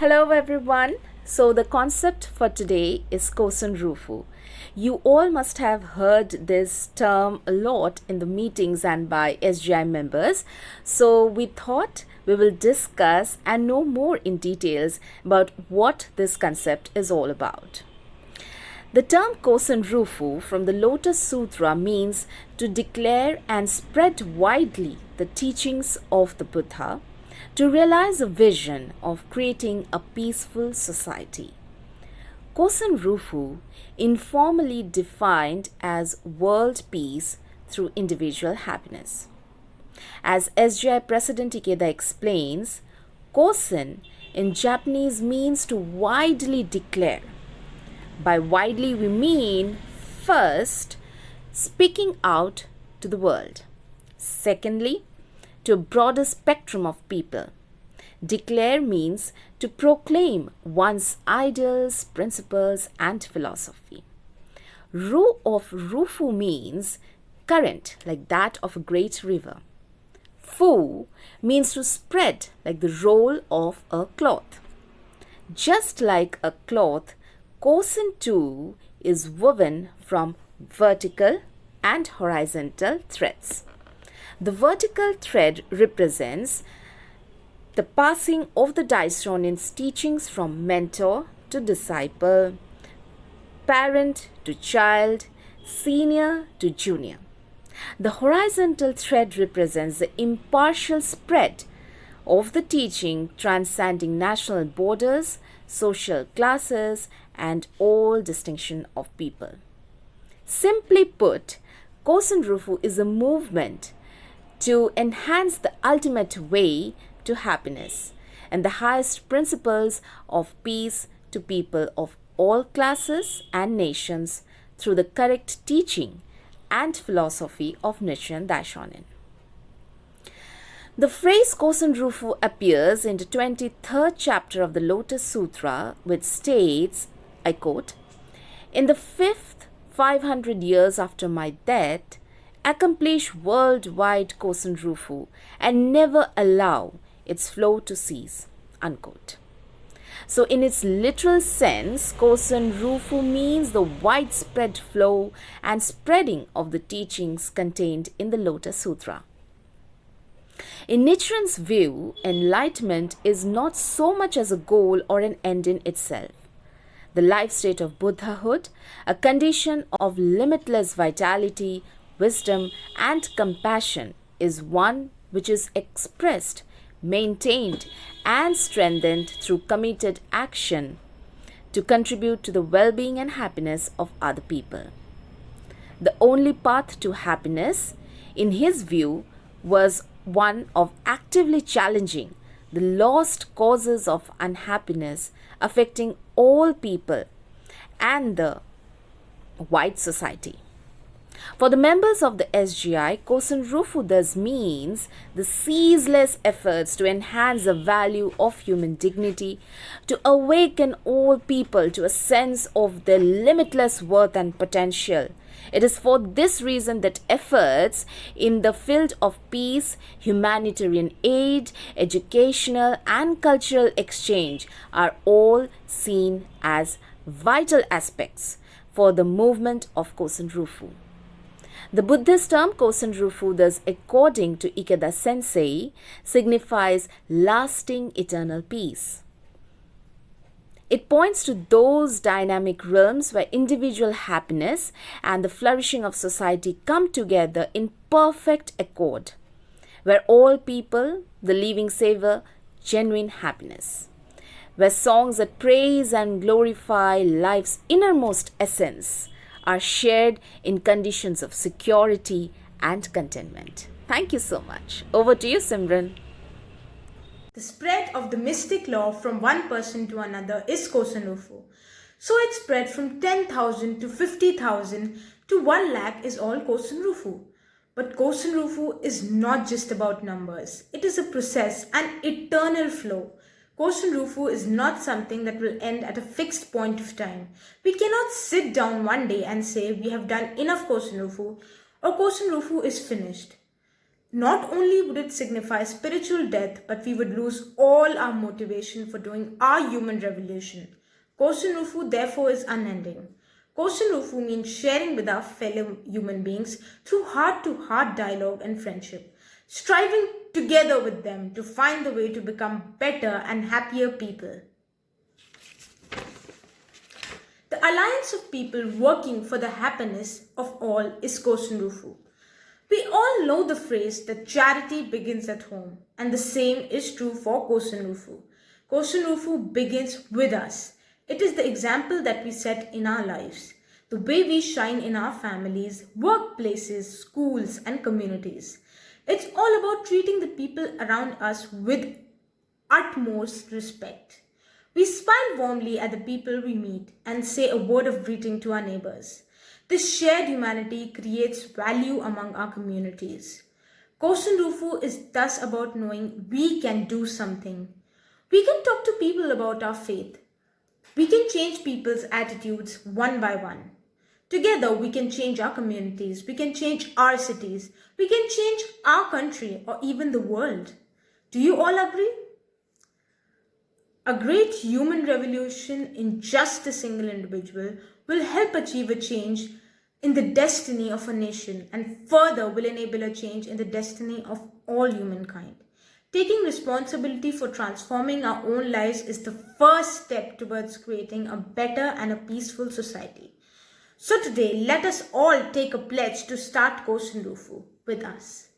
Hello everyone. So the concept for today is kosen rufu. You all must have heard this term a lot in the meetings and by SGI members. So we thought we will discuss and know more in details about what this concept is all about. The term kosen rufu from the Lotus Sutra means to declare and spread widely the teachings of the Buddha, to realize a vision of creating a peaceful society. Kosen rufu, informally defined as world peace through individual happiness. As SGI President Ikeda explains, kosen in Japanese means to widely declare. By widely, we mean first, speaking out to the world. Secondly, to a broader spectrum of people. Declare means to proclaim one's ideals, principles, and philosophy. Ru of rufu means current, like that of a great river. Fu means to spread, like the roll of a cloth. Just like a cloth, kosen too is woven from vertical and horizontal threads. The vertical thread represents the passing of the Daishonin's teachings from mentor to disciple, parent to child, senior to junior. The horizontal thread represents the impartial spread of the teaching transcending national borders, social classes, and all distinction of people. Simply put, kosen rufu is a movement to enhance the ultimate way to happiness and the highest principles of peace to people of all classes and nations through the correct teaching and philosophy of Nichiren Daishonin. The phrase kosen rufu appears in the 23rd chapter of the Lotus Sutra, which states, I quote, "In the fifth 500 years after my death, accomplish worldwide kosen rufu and never allow its flow to cease." Unquote. So in its literal sense, kosen rufu means the widespread flow and spreading of the teachings contained in the Lotus Sutra. In Nichiren's view, enlightenment is not so much as a goal or an end in itself. The life state of Buddhahood, a condition of limitless vitality, wisdom, and compassion, is one which is expressed, maintained, and strengthened through committed action to contribute to the well-being and happiness of other people. The only path to happiness, in his view, was one of actively challenging the lost causes of unhappiness affecting all people and the wide society. For the members of the SGI, kosen rufu thus means the ceaseless efforts to enhance the value of human dignity, to awaken all people to a sense of their limitless worth and potential. It is for this reason that efforts in the field of peace, humanitarian aid, educational and cultural exchange are all seen as vital aspects for the movement of kosen rufu. The Buddhist term kosen rufu, thus according to Ikeda Sensei, signifies lasting eternal peace. It points to those dynamic realms where individual happiness and the flourishing of society come together in perfect accord, where all people, the living savor genuine happiness, where songs that praise and glorify life's innermost essence are shared in conditions of security and contentment. Thank you so much. Over to you, Simran. The spread of the mystic law from one person to another is kosen rufu. So it spread from 10,000 to 50,000 to 1 lakh is all kosen rufu. But kosen rufu is not just about numbers. It is a process, an eternal flow. Kosen rufu is not something that will end at a fixed point of time. We cannot sit down one day and say we have done enough kosen rufu or kosen rufu is finished. Not only would it signify spiritual death, but we would lose all our motivation for doing our human revolution. Kosen rufu therefore is unending. Kosen rufu means sharing with our fellow human beings through heart-to-heart dialogue and friendship, striving together with them to find the way to become better and happier people. The alliance of people working for the happiness of all is Kosen rufu. We all know the phrase that charity begins at home, and the same is true for kosen rufu. Kosen rufu begins with us. It is the example that we set in our lives, the way we shine in our families, workplaces, schools, and communities. It's all about treating the people around us with utmost respect. We smile warmly at the people we meet and say a word of greeting to our neighbors. This shared humanity creates value among our communities. Kosen Rufu is thus about knowing we can do something. We can talk to people about our faith. We can change people's attitudes one by one. Together, we can change our communities, we can change our cities, we can change our country or even the world. Do you all agree? A great human revolution in just a single individual will help achieve a change in the destiny of a nation and further will enable a change in the destiny of all humankind. Taking responsibility for transforming our own lives is the first step towards creating a better and a peaceful society. So today, let us all take a pledge to start Kosen Rufu with us.